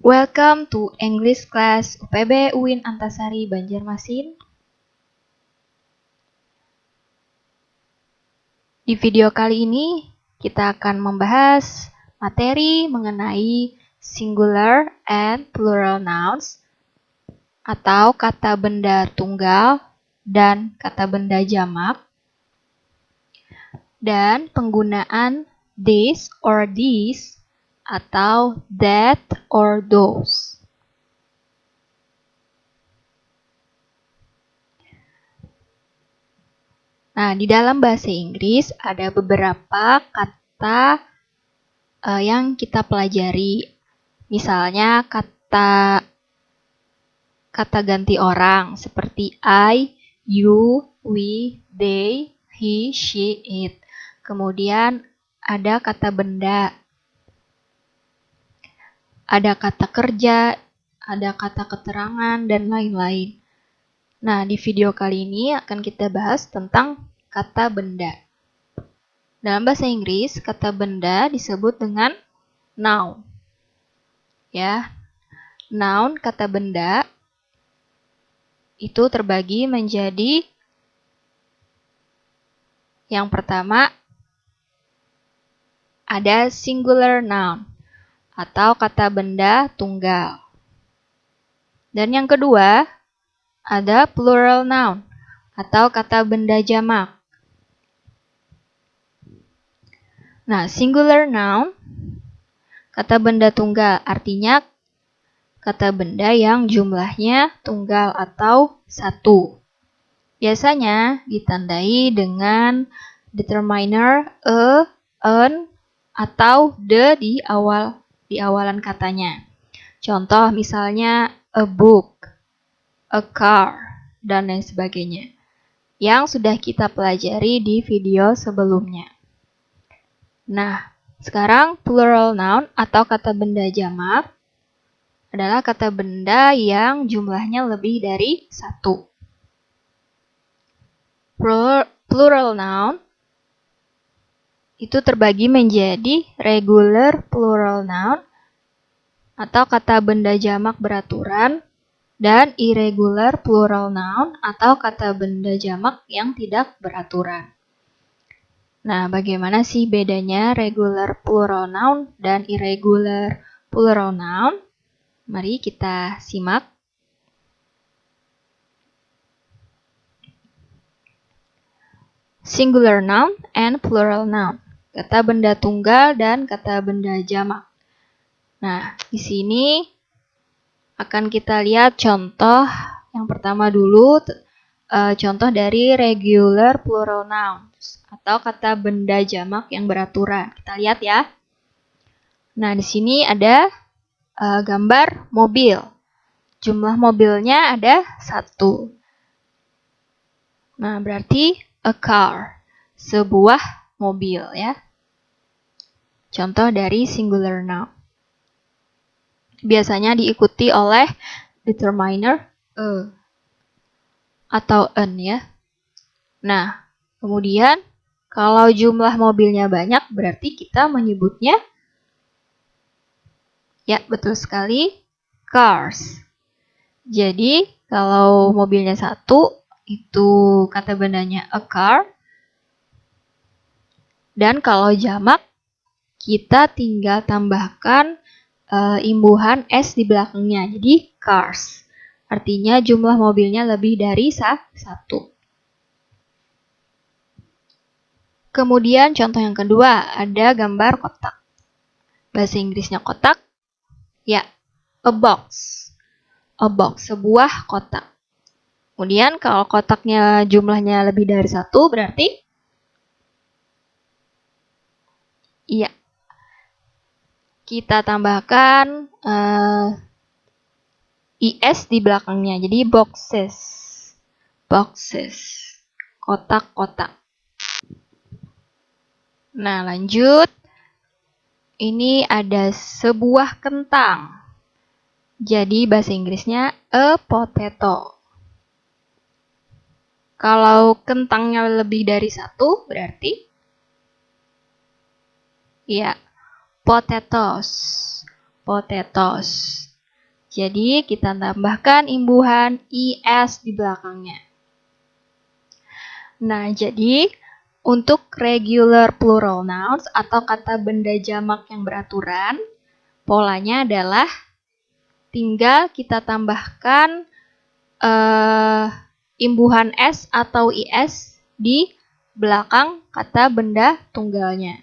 Welcome to English class UPB UIN Antasari Banjarmasin. Di video kali ini kita akan membahas materi mengenai singular and plural nouns atau kata benda tunggal dan kata benda jamak, dan penggunaan this or these atau that or those. Nah, di dalam bahasa Inggris ada beberapa kata yang kita pelajari. Misalnya kata ganti orang seperti I, you, we, they, he, she, it. Kemudian ada kata benda. Ada kata kerja, ada kata keterangan, dan lain-lain. Nah, di video kali ini akan kita bahas tentang kata benda. Dalam bahasa Inggris, kata benda disebut dengan noun. Ya, noun kata benda itu terbagi menjadi yang pertama ada singular noun atau kata benda tunggal. Dan yang kedua ada plural noun atau kata benda jamak. Nah, singular noun, kata benda tunggal, artinya kata benda yang jumlahnya tunggal atau satu. Biasanya ditandai dengan determiner a, an, atau the di awalan katanya. Contoh misalnya a book, a car, dan lain sebagainya, yang sudah kita pelajari di video sebelumnya. Nah, sekarang plural noun atau kata benda jamak adalah kata benda yang jumlahnya lebih dari satu. Plural noun itu terbagi menjadi regular plural noun atau kata benda jamak beraturan dan irregular plural noun atau kata benda jamak yang tidak beraturan. Nah, bagaimana sih bedanya regular plural noun dan irregular plural noun? Mari kita simak. Singular noun and plural noun. Kata benda tunggal dan kata benda jamak. Nah, di sini akan kita lihat contoh yang pertama dulu, contoh dari regular plural nouns atau kata benda jamak yang beraturan. Kita lihat ya. Nah, di sini ada gambar mobil. Jumlah mobilnya ada 1. Nah, berarti a car, sebuah mobil ya. Contoh dari singular noun. Biasanya diikuti oleh determiner a atau an ya. Nah, kemudian kalau jumlah mobilnya banyak berarti kita menyebutnya, ya betul sekali, cars. Jadi kalau mobilnya 1 itu kata bendanya a car. Dan kalau jamak kita tinggal tambahkan imbuhan S di belakangnya. Jadi cars. Artinya jumlah mobilnya lebih dari 1. Kemudian contoh yang kedua, ada gambar kotak. Bahasa Inggrisnya kotak, ya, a box. A box, sebuah kotak. Kemudian kalau kotaknya jumlahnya lebih dari 1 berarti, iya, kita tambahkan IS di belakangnya. Jadi boxes. Boxes. Kotak-kotak. Nah, lanjut. Ini ada sebuah kentang. Jadi bahasa Inggrisnya a potato. Kalau kentangnya lebih dari 1 berarti, ya, potatoes. Potatoes. Jadi kita tambahkan imbuhan is di belakangnya. Nah, jadi untuk regular plural nouns atau kata benda jamak yang beraturan, polanya adalah tinggal kita tambahkan imbuhan s atau is di belakang kata benda tunggalnya.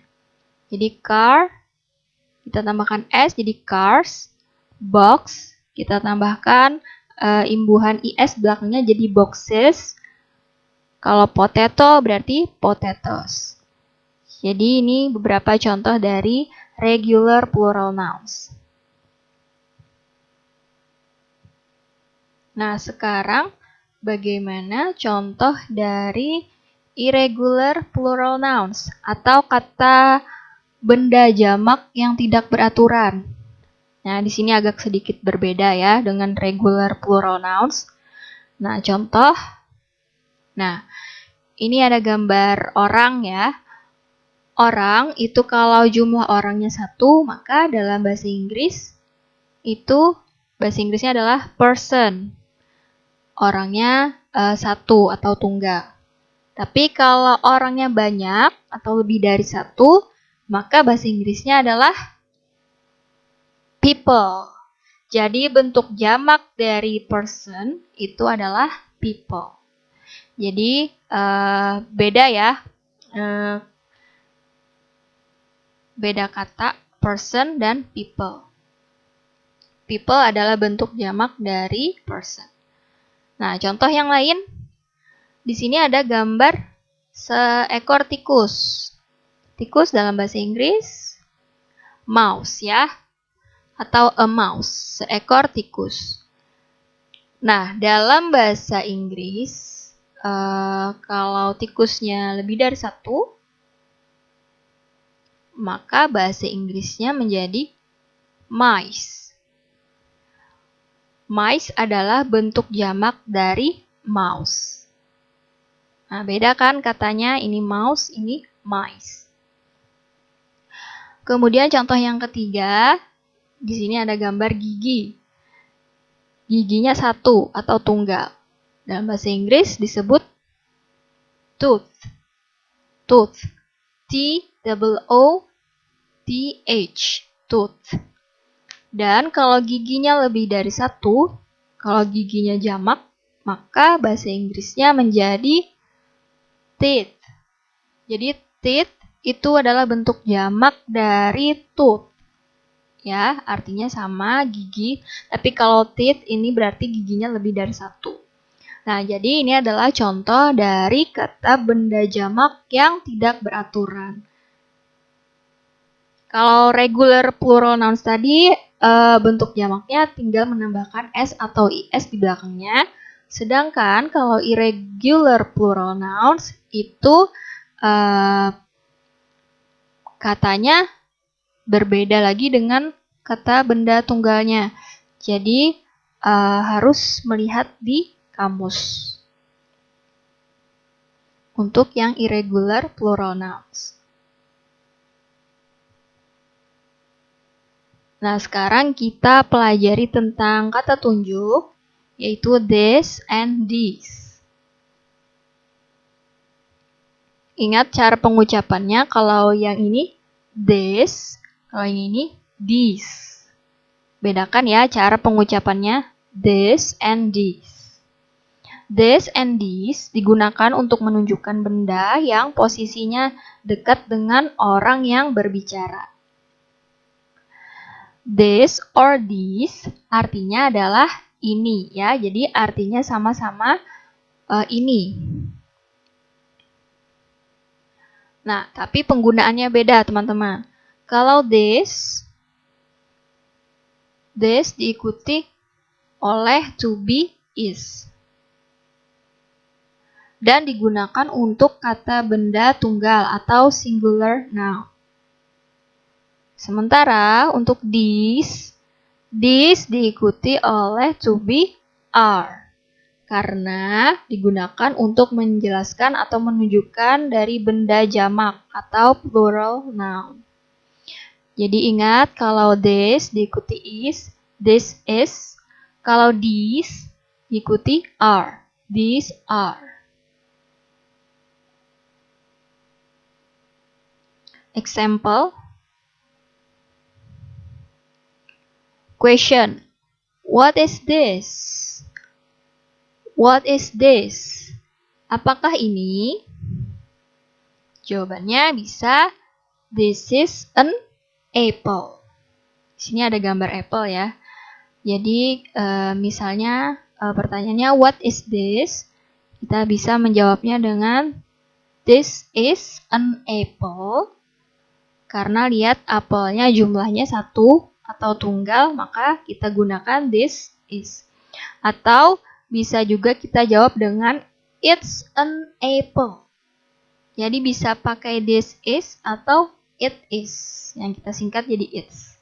Jadi car, kita tambahkan s jadi cars. Box, kita tambahkan imbuhan is belakangnya jadi boxes. Kalau potato berarti potatoes. Jadi ini beberapa contoh dari regular plural nouns. Nah, sekarang bagaimana contoh dari irregular plural nouns atau kata benda jamak yang tidak beraturan? Nah, di sini agak sedikit berbeda ya dengan regular plural nouns. Nah, contoh. Nah, ini ada gambar orang ya. Orang itu kalau jumlah orangnya 1, maka dalam bahasa Inggris itu bahasa Inggrisnya adalah person. Orangnya 1 atau tunggal. Tapi kalau orangnya banyak atau lebih dari 1, maka bahasa Inggrisnya adalah people. Jadi bentuk jamak dari person itu adalah people. Jadi beda ya. Beda kata person dan people. People adalah bentuk jamak dari person. Nah, contoh yang lain. Di sini ada gambar seekor tikus. Tikus dalam bahasa Inggris mouse ya. Atau a mouse, seekor tikus. Nah, dalam bahasa Inggris, kalau tikusnya lebih dari 1, maka bahasa Inggrisnya menjadi mice. Mice adalah bentuk jamak dari mouse. Nah, beda kan katanya, ini mouse, ini mice. Kemudian contoh yang ketiga, di sini ada gambar gigi. Giginya 1 atau tunggal. Dalam bahasa Inggris disebut tooth. Tooth. T-O-O-T-H. Tooth. Dan kalau giginya lebih dari 1, kalau giginya jamak, maka bahasa Inggrisnya menjadi teeth. Jadi teeth itu adalah bentuk jamak dari tooth. Ya, artinya sama gigi, tapi kalau teeth ini berarti giginya lebih dari 1. Nah, jadi ini adalah contoh dari kata benda jamak yang tidak beraturan. Kalau regular plural nouns tadi, bentuk jamaknya tinggal menambahkan s atau is di belakangnya. Sedangkan kalau irregular plural nouns itu katanya berbeda lagi dengan kata benda tunggalnya. Jadi harus melihat di kamus untuk yang irregular plural nouns. Nah, sekarang kita pelajari tentang kata tunjuk, yaitu this and these. Ingat cara pengucapannya, kalau yang ini this, kalau yang ini these. Bedakan ya cara pengucapannya this and these. This and these digunakan untuk menunjukkan benda yang posisinya dekat dengan orang yang berbicara. This or these artinya adalah ini ya. Jadi artinya sama-sama ini. Nah, tapi penggunaannya beda, teman-teman. Kalau this diikuti oleh to be, is. Dan digunakan untuk kata benda tunggal atau singular noun. Sementara untuk these diikuti oleh to be, are. Karena digunakan untuk menjelaskan atau menunjukkan dari benda jamak atau plural noun. Jadi ingat kalau this diikuti is, this is. Kalau these diikuti are. These are. Example. Question. What is this? What is this? Apakah ini? Jawabannya bisa this is an apple. Di sini ada gambar apple ya. Jadi misalnya pertanyaannya what is this? Kita bisa menjawabnya dengan this is an apple. Karena lihat apelnya jumlahnya 1 atau tunggal, maka kita gunakan this is. Atau bisa juga kita jawab dengan it's an apple. Jadi bisa pakai this is atau it is. Yang kita singkat jadi it's.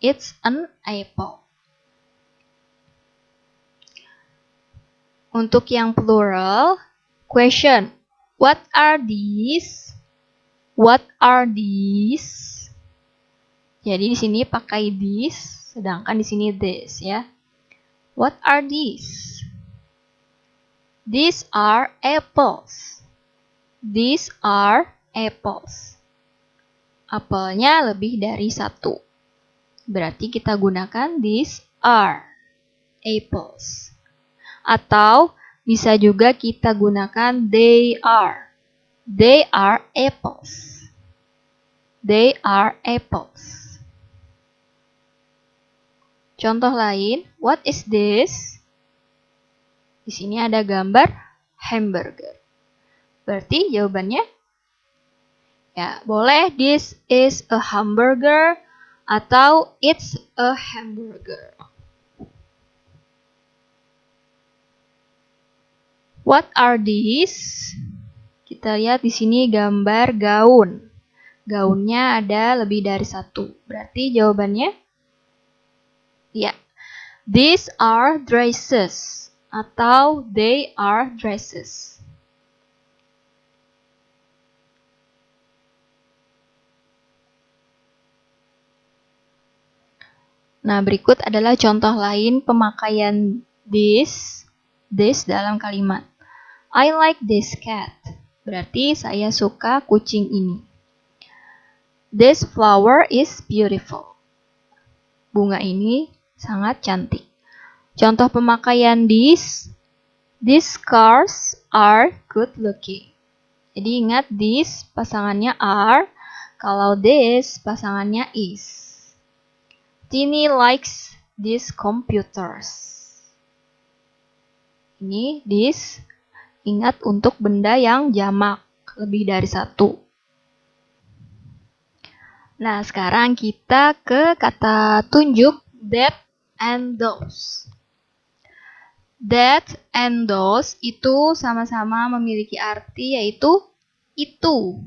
It's an apple. Untuk yang plural, question. What are these? What are these? Jadi di sini pakai these, sedangkan di sini this ya. What are these? These are apples. These are apples. Apelnya lebih dari 1. Berarti kita gunakan these are apples. Atau bisa juga kita gunakan they are. They are apples. They are apples. Contoh lain, what is this? Di sini ada gambar hamburger. Berarti jawabannya ya boleh this is a hamburger atau it's a hamburger. What are these? Kita lihat di sini gambar gaun. Gaunnya ada lebih dari 1. Berarti jawabannya ya. These are dresses atau they are dresses. Nah, berikut adalah contoh lain pemakaian this dalam kalimat. I like this cat. Berarti saya suka kucing ini. This flower is beautiful. Bunga ini sangat cantik. Contoh pemakaian these cars are good looking. Jadi ingat this pasangannya are, kalau this pasangannya is. Tini likes these computers. Ini this, ingat untuk benda yang jamak, lebih dari 1. Nah, sekarang kita ke kata tunjuk that and those. That and those itu sama-sama memiliki arti yaitu itu.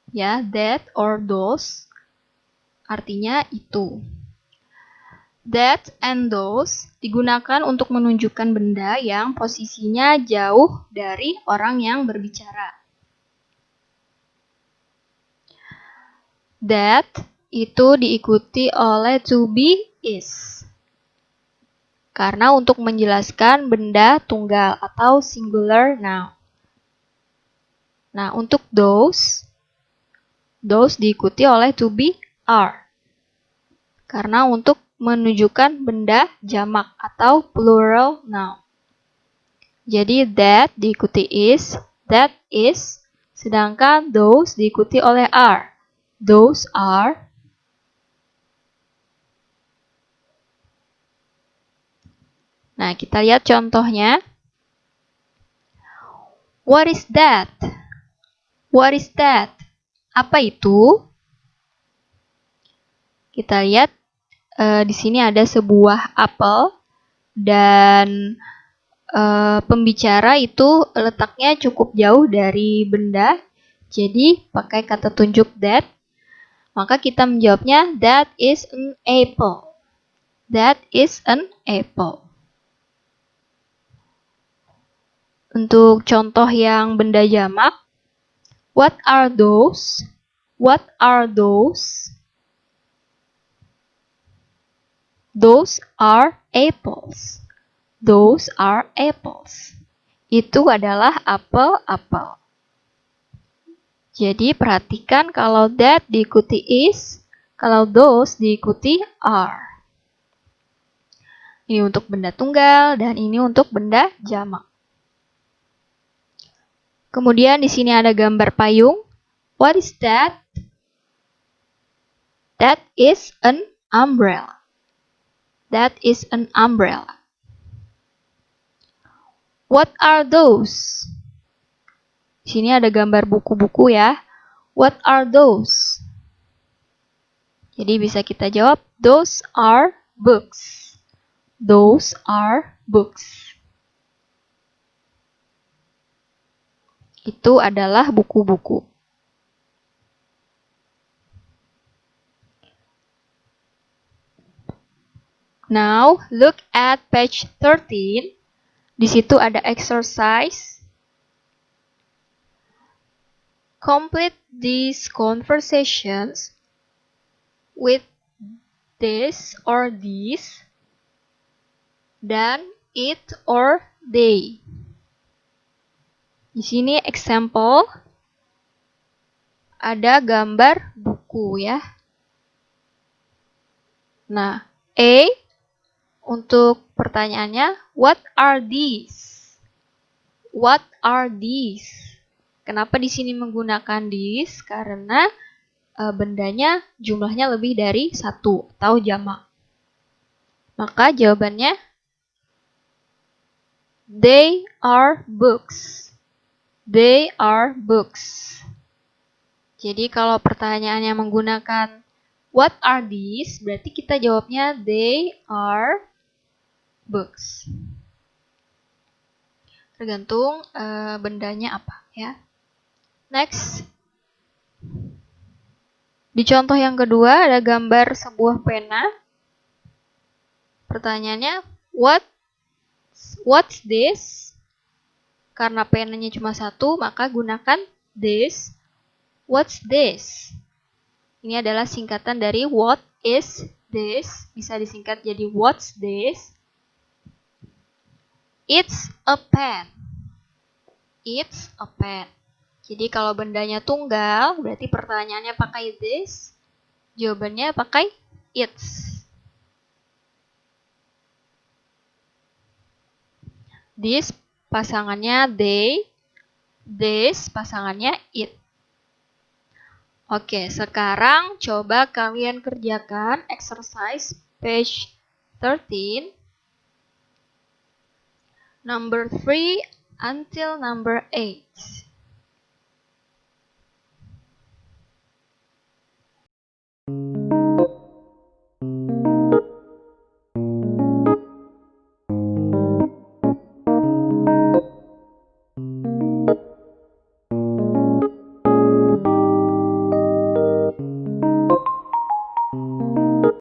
Ya, that or those artinya itu. That and those digunakan untuk menunjukkan benda yang posisinya jauh dari orang yang berbicara. That itu diikuti oleh to be is. Karena untuk menjelaskan benda tunggal atau singular noun. Nah, untuk those diikuti oleh to be are. Karena untuk menunjukkan benda jamak atau plural noun. Jadi that diikuti is, that is, sedangkan those diikuti oleh are. Those are. Nah, kita lihat contohnya. What is that? What is that? Apa itu? Kita lihat di sini ada sebuah apel dan pembicara itu letaknya cukup jauh dari benda. Jadi pakai kata tunjuk that, maka kita menjawabnya that is an apple. That is an apple. Untuk contoh yang benda jamak, what are those? What are those? Those are apples. Those are apples. Itu adalah apel-apel. Jadi perhatikan kalau that diikuti is, kalau those diikuti are. Ini untuk benda tunggal dan ini untuk benda jamak. Kemudian di sini ada gambar payung. What is that? That is an umbrella. That is an umbrella. What are those? Di sini ada gambar buku-buku ya. What are those? Jadi bisa kita jawab, those are books. Those are books. Itu adalah buku-buku. Now, look at page 13. Di situ ada exercise. Complete these conversations with this or these, dan it or they. Di sini example ada gambar buku ya. Nah, A untuk pertanyaannya, what are these? What are these? Kenapa di sini menggunakan these? Karena bendanya jumlahnya lebih dari satu atau jamak. Maka jawabannya, they are books. They are books. Jadi kalau pertanyaannya menggunakan what are these, berarti kita jawabnya they are books. Tergantung bendanya apa ya. Next. Di contoh yang kedua ada gambar sebuah pena. Pertanyaannya, what's this? Karena penanya cuma satu, maka gunakan this. What's this? Ini adalah singkatan dari what is this. Bisa disingkat jadi what's this. It's a pen. It's a pen. Jadi kalau bendanya tunggal, berarti pertanyaannya pakai this. Jawabannya pakai it's. This pasangannya they, this pasangannya it. Oke, sekarang coba kalian kerjakan exercise page 13, number 3 until number 8.